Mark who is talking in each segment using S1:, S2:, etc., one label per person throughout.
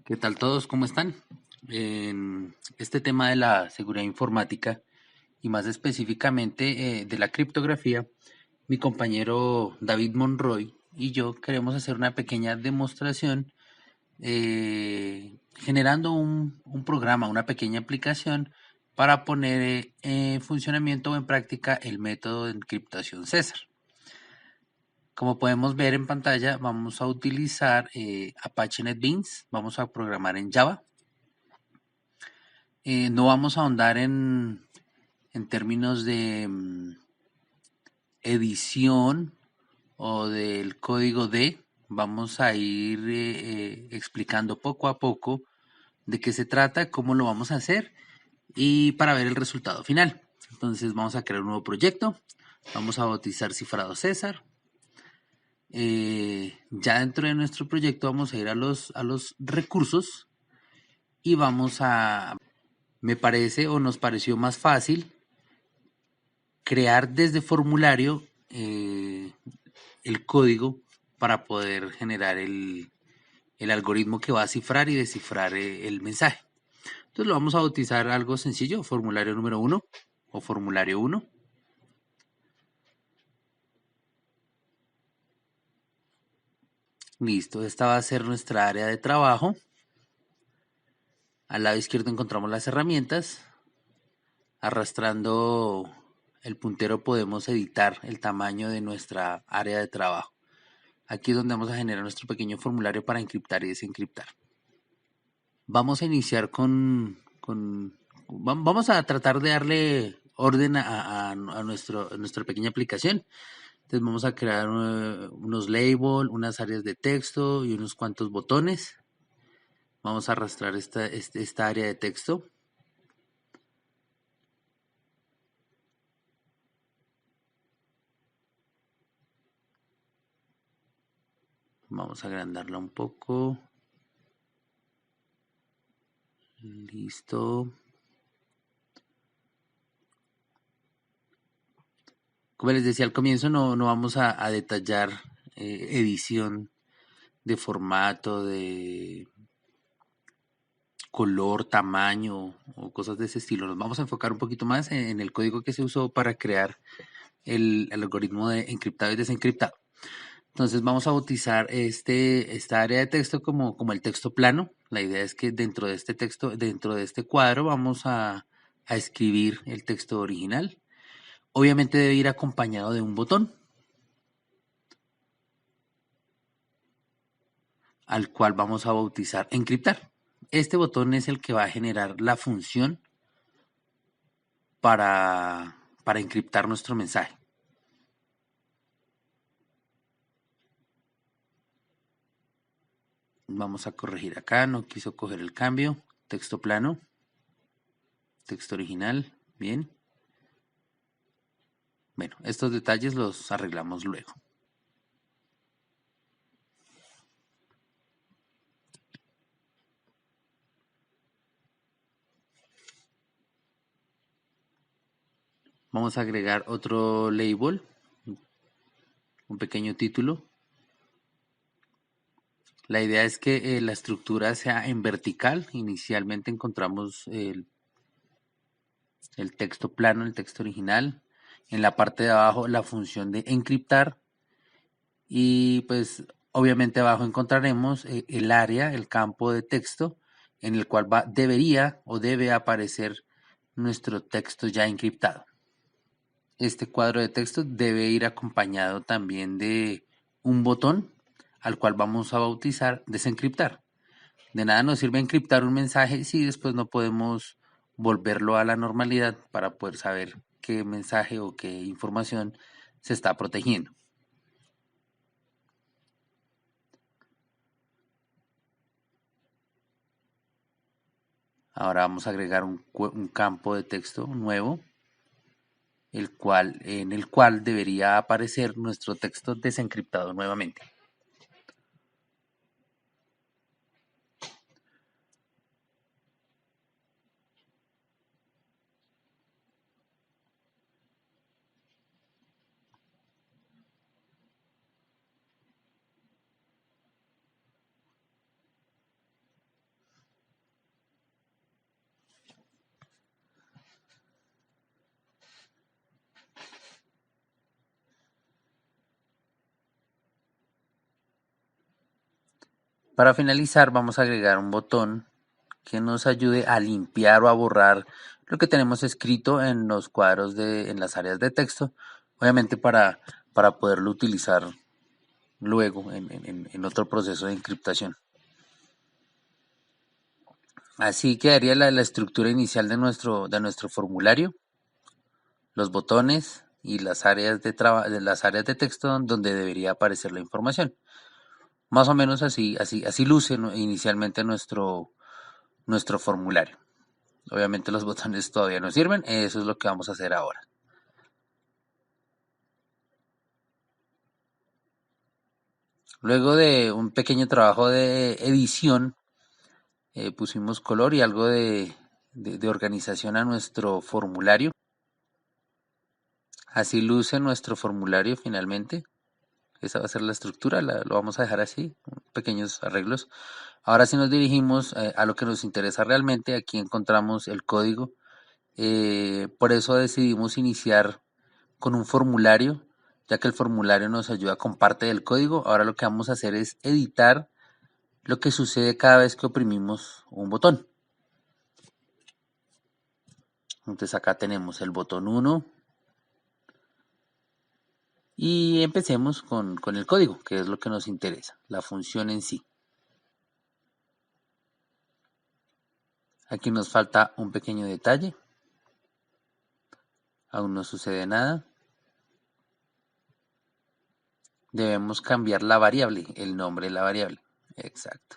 S1: ¿Qué tal todos? ¿Cómo están? En este tema de la seguridad informática y más específicamente de la criptografía, mi compañero David Monroy y yo queremos hacer una pequeña demostración generando un programa, una pequeña aplicación para poner en funcionamiento o en práctica el método de encriptación César. Como podemos ver en pantalla, vamos a utilizar Apache NetBeans, vamos a programar en Java. No vamos a ahondar en términos de edición o del código D. Vamos a ir explicando poco a poco de qué se trata, cómo lo vamos a hacer y para ver el resultado final. Entonces vamos a crear un nuevo proyecto. Vamos a bautizar Cifrado César. Ya dentro de nuestro proyecto vamos a ir a los recursos y vamos a, me parece o nos pareció más fácil crear desde formulario el código para poder generar el algoritmo que va a cifrar y descifrar el mensaje. Entonces lo vamos a bautizar algo sencillo, formulario número 1 o formulario 1. Listo, esta va a ser nuestra área de trabajo. Al lado izquierdo encontramos las herramientas. Arrastrando el puntero podemos editar el tamaño de nuestra área de trabajo. Aquí es donde vamos a generar nuestro pequeño formulario para encriptar y desencriptar. Vamos a iniciar vamos a tratar de darle orden a nuestra pequeña aplicación. Entonces vamos a crear unos labels, unas áreas de texto y unos cuantos botones. Vamos a arrastrar esta área de texto. Vamos a agrandarla un poco. Listo. Como les decía al comienzo, no vamos a detallar edición de formato, de color, tamaño o cosas de ese estilo. Nos vamos a enfocar un poquito más en el código que se usó para crear el algoritmo de encriptado y desencriptado. Entonces vamos a bautizar esta área de texto como el texto plano. La idea es que dentro de este texto, dentro de este cuadro, vamos a escribir el texto original. Obviamente debe ir acompañado de un botón al cual vamos a bautizar encriptar. Este botón es el que va a generar la función para encriptar nuestro mensaje. Vamos a corregir acá, no quiso coger el cambio. Texto plano, texto original, bien. Bueno, estos detalles los arreglamos luego. Vamos a agregar otro label, un pequeño título. La idea es que la estructura sea en vertical. Inicialmente encontramos el texto plano, el texto original. En la parte de abajo la función de encriptar. Y pues obviamente abajo encontraremos el área, el campo de texto en el cual debería o debe aparecer nuestro texto ya encriptado. Este cuadro de texto debe ir acompañado también de un botón al cual vamos a bautizar desencriptar. De nada nos sirve encriptar un mensaje si después no podemos volverlo a la normalidad para poder saber qué mensaje o qué información se está protegiendo. Ahora vamos a agregar un campo de texto nuevo, en el cual debería aparecer nuestro texto desencriptado nuevamente. Para finalizar vamos a agregar un botón que nos ayude a limpiar o a borrar lo que tenemos escrito en los cuadros en las áreas de texto, obviamente para poderlo utilizar luego en otro proceso de encriptación. Así quedaría la estructura inicial de nuestro formulario, los botones y las áreas de texto donde debería aparecer la información. Más o menos así luce, ¿no?, inicialmente nuestro formulario. Obviamente los botones todavía no sirven, eso es lo que vamos a hacer ahora. Luego de un pequeño trabajo de edición, pusimos color y algo de organización a nuestro formulario. Así luce nuestro formulario finalmente. Esa va a ser la estructura, lo vamos a dejar así, pequeños arreglos. Ahora sí nos dirigimos a lo que nos interesa realmente. Aquí encontramos el código. Por eso decidimos iniciar con un formulario, ya que el formulario nos ayuda con parte del código. Ahora lo que vamos a hacer es editar lo que sucede cada vez que oprimimos un botón. Entonces acá tenemos el botón 1 y empecemos con el código, que es lo que nos interesa, la función en sí. Aquí nos falta un pequeño detalle. Aún no sucede nada. Debemos cambiar la variable, el nombre de la variable. Exacto.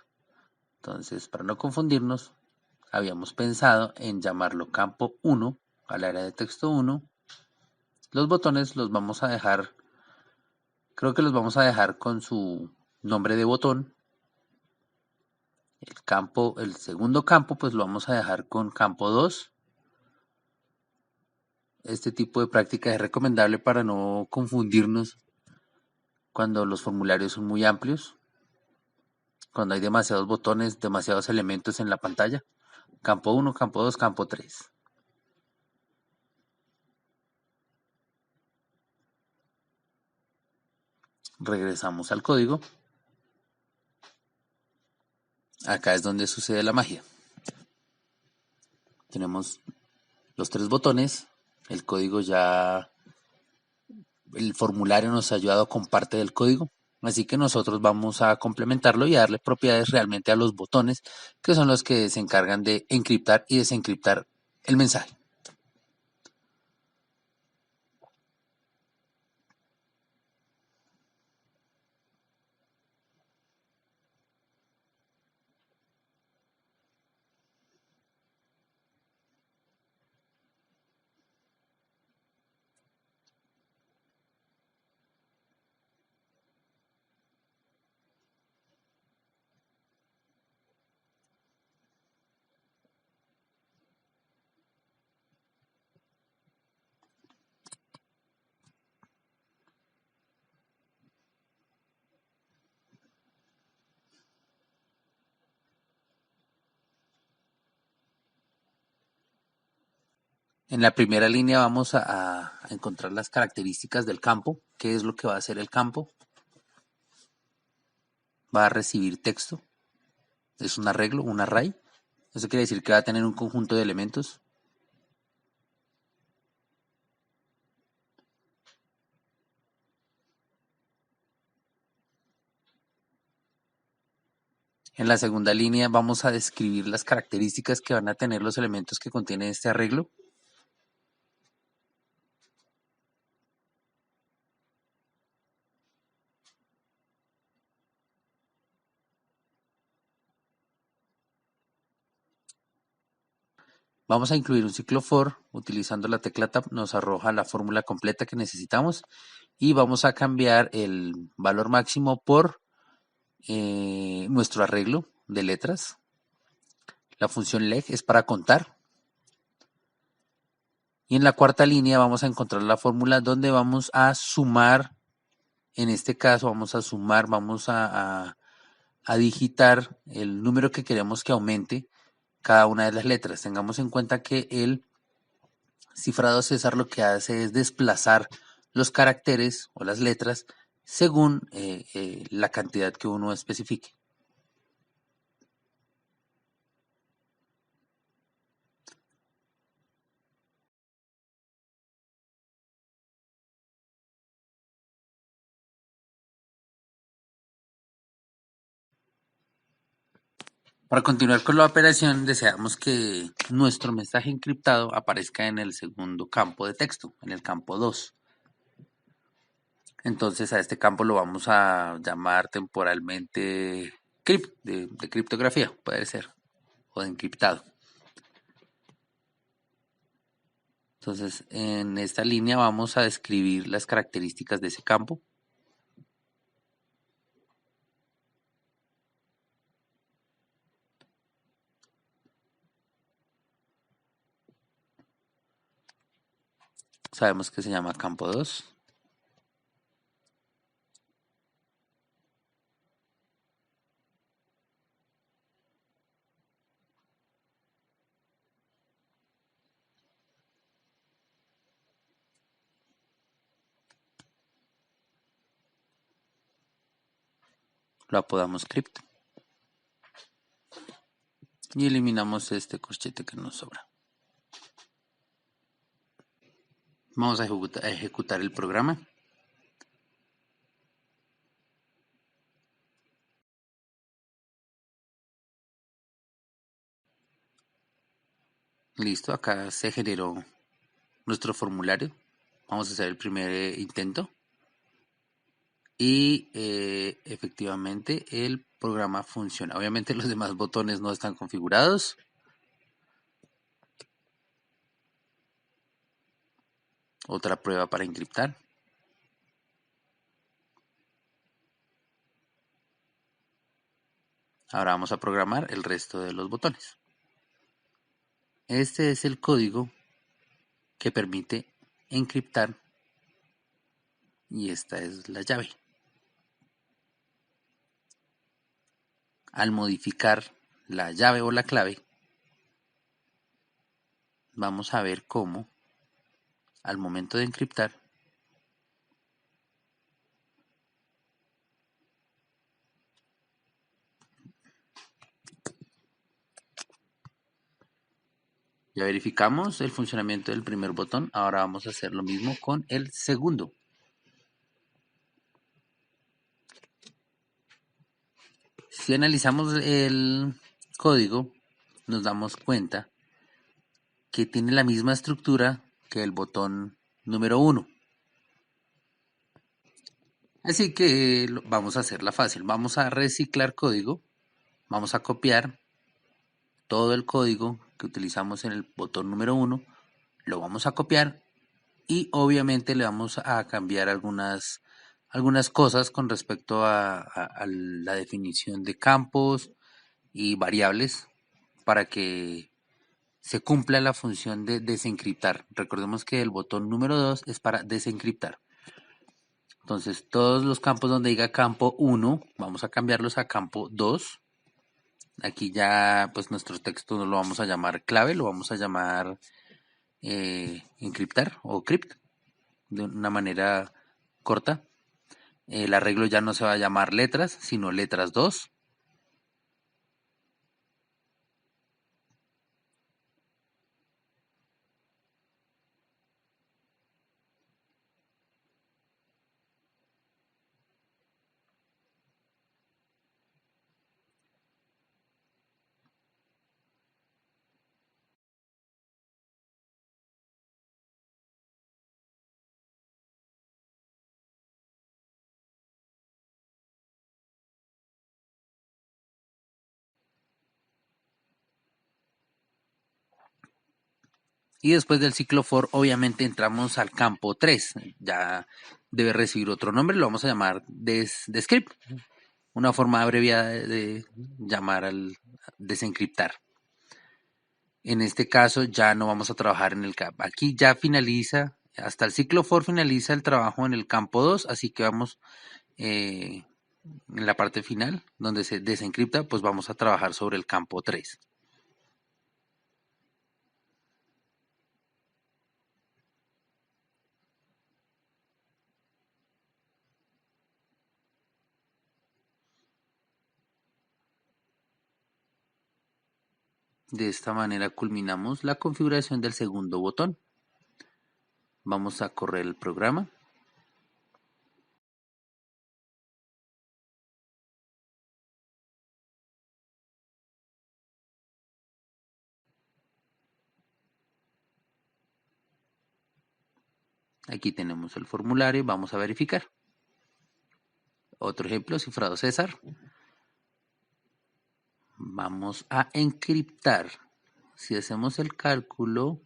S1: Entonces, para no confundirnos, habíamos pensado en llamarlo campo 1 al área de texto 1. Los botones los vamos a dejar, creo que los vamos a dejar con su nombre de botón. El segundo campo, pues lo vamos a dejar con campo 2. Este tipo de práctica es recomendable para no confundirnos cuando los formularios son muy amplios, cuando hay demasiados botones, demasiados elementos en la pantalla. Campo 1, campo 2, campo 3. Regresamos al código. Acá es donde sucede la magia. Tenemos los 3 botones. El código ya, el formulario nos ha ayudado con parte del código. Así que nosotros vamos a complementarlo y a darle propiedades realmente a los botones, que son los que se encargan de encriptar y desencriptar el mensaje. En la primera línea vamos a encontrar las características del campo. ¿Qué es lo que va a hacer el campo? Va a recibir texto. Es un arreglo, un array. Eso quiere decir que va a tener un conjunto de elementos. En la segunda línea vamos a describir las características que van a tener los elementos que contiene este arreglo. Vamos a incluir un ciclo for. Utilizando la tecla Tab nos arroja la fórmula completa que necesitamos y vamos a cambiar el valor máximo por nuestro arreglo de letras. La función leg es para contar. Y en la cuarta línea vamos a encontrar la fórmula donde vamos a sumar. En este caso vamos a sumar, vamos a digitar el número que queremos que aumente cada una de las letras. Tengamos en cuenta que el cifrado César lo que hace es desplazar los caracteres o las letras según la cantidad que uno especifique. Para continuar con la operación, deseamos que nuestro mensaje encriptado aparezca en el segundo campo de texto, en el campo 2. Entonces a este campo lo vamos a llamar temporalmente crypt, de criptografía, puede ser, o de encriptado. Entonces en esta línea vamos a describir las características de ese campo. Sabemos que se llama campo 2. Lo apodamos crypt. Y eliminamos este corchete que nos sobra. Vamos a ejecutar el programa. Listo, acá se generó nuestro formulario. Vamos a hacer el primer intento. Y efectivamente el programa funciona. Obviamente los demás botones no están configurados. Otra prueba para encriptar. Ahora vamos a programar el resto de los botones. Este es el código que permite encriptar y esta es la llave. Al modificar la llave o la clave, vamos a ver cómo al momento de encriptar ya verificamos el funcionamiento del primer botón. Ahora vamos a hacer lo mismo con el segundo. Si analizamos el código, nos damos cuenta que tiene la misma estructura que el botón número 1. Así que vamos a hacerla fácil. Vamos a reciclar código. Vamos a copiar todo el código que utilizamos en el botón número 1. Lo vamos a copiar y obviamente le vamos a cambiar algunas cosas con respecto a la definición de campos y variables para que se cumpla la función de desencriptar. Recordemos que el botón número 2 es para desencriptar. Entonces todos los campos donde diga campo 1 vamos a cambiarlos a campo 2. Aquí ya pues nuestro texto no lo vamos a llamar clave, lo vamos a llamar encriptar o crypt de una manera corta. El arreglo ya no se va a llamar letras, sino letras 2. Y después del ciclo for, obviamente entramos al campo 3. Ya debe recibir otro nombre, lo vamos a llamar descript. Una forma abreviada de llamar al desencriptar. En este caso ya no vamos a trabajar en el campo. Aquí ya finaliza, hasta el ciclo for finaliza el trabajo en el campo 2, así que vamos en la parte final, donde se desencripta, pues vamos a trabajar sobre el campo 3. De esta manera culminamos la configuración del segundo botón. Vamos a correr el programa. Aquí tenemos el formulario y vamos a verificar. Otro ejemplo, cifrado César. Vamos a encriptar. Si hacemos el cálculo,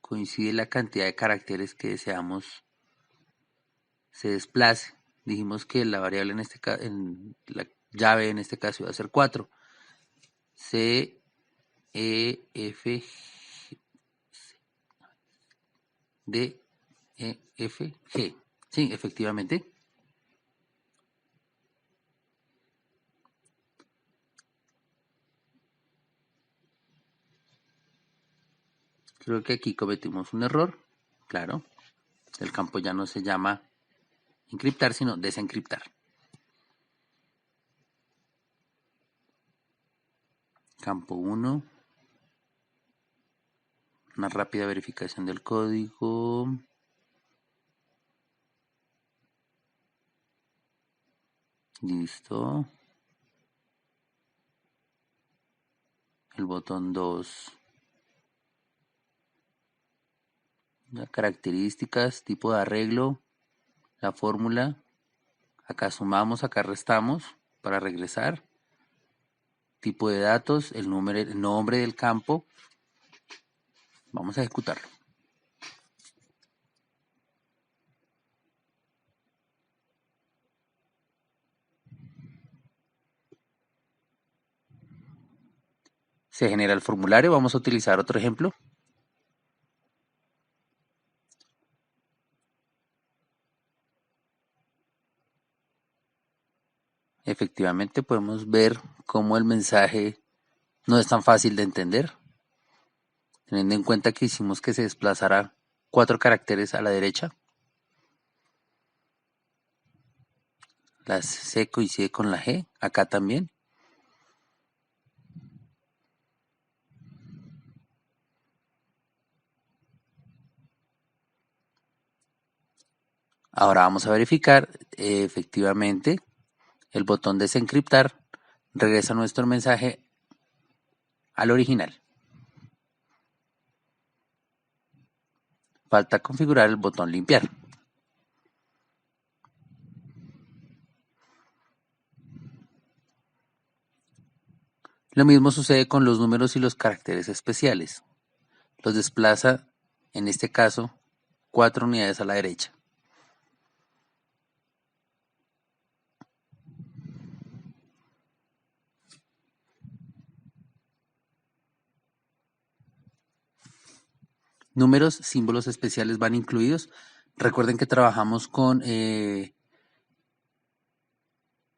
S1: coincide la cantidad de caracteres que deseamos se desplace. Dijimos que la variable en este caso, en la llave en este caso iba a ser 4. C, E, F, D, E, F, G. Sí, efectivamente. Creo que aquí cometimos un error. Claro, el campo ya no se llama encriptar, sino desencriptar. Campo 1. Una rápida verificación del código. Listo. El botón 2. Las características, tipo de arreglo, la fórmula. Acá sumamos, acá restamos para regresar. Tipo de datos, el nombre del campo. Vamos a ejecutarlo. Se genera el formulario. Vamos a utilizar otro ejemplo. Efectivamente podemos ver cómo el mensaje no es tan fácil de entender, teniendo en cuenta que hicimos que se desplazara 4 caracteres a la derecha. La C coincide con la G, acá también. Ahora vamos a verificar, efectivamente, el botón desencriptar regresa nuestro mensaje al original. Falta configurar el botón limpiar. Lo mismo sucede con los números y los caracteres especiales. Los desplaza, en este caso, 4 unidades a la derecha. Números, símbolos especiales van incluidos. Recuerden que trabajamos con el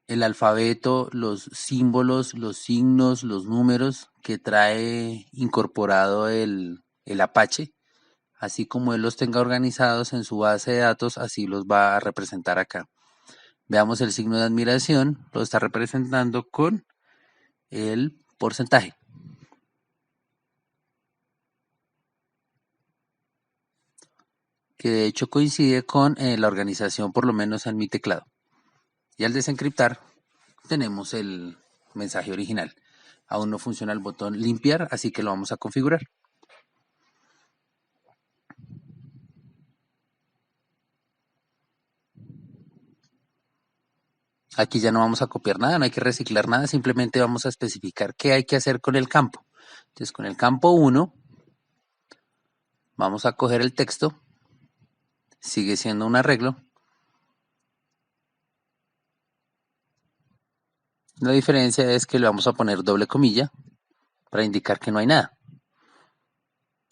S1: alfabeto, los símbolos, los signos, los números que trae incorporado el Apache. Así como él los tenga organizados en su base de datos, así los va a representar acá. Veamos el signo de admiración, lo está representando con el porcentaje. Que de hecho coincide con la organización, por lo menos en mi teclado. Y al desencriptar, tenemos el mensaje original. Aún no funciona el botón limpiar, así que lo vamos a configurar. Aquí ya no vamos a copiar nada, no hay que reciclar nada, simplemente vamos a especificar qué hay que hacer con el campo. Entonces con el campo 1 vamos a coger el texto, sigue siendo un arreglo. La diferencia es que le vamos a poner doble comilla para indicar que no hay nada.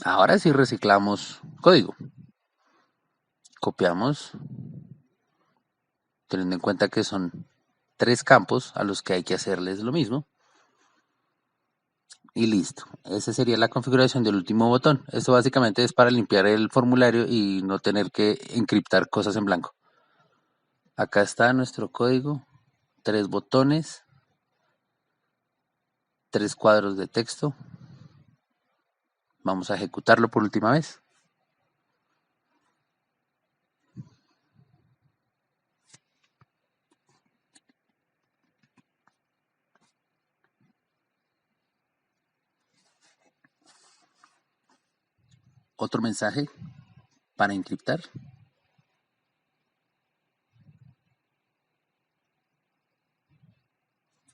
S1: Ahora sí reciclamos código. Copiamos, teniendo en cuenta que son 3 campos a los que hay que hacerles lo mismo. Y listo. Esa sería la configuración del último botón. Esto básicamente es para limpiar el formulario y no tener que encriptar cosas en blanco. Acá está nuestro código. 3 botones. 3 cuadros de texto. Vamos a ejecutarlo por última vez. Otro mensaje para encriptar.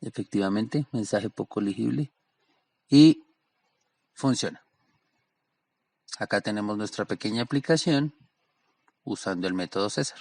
S1: Efectivamente, mensaje poco legible y funciona. Acá tenemos nuestra pequeña aplicación usando el método César.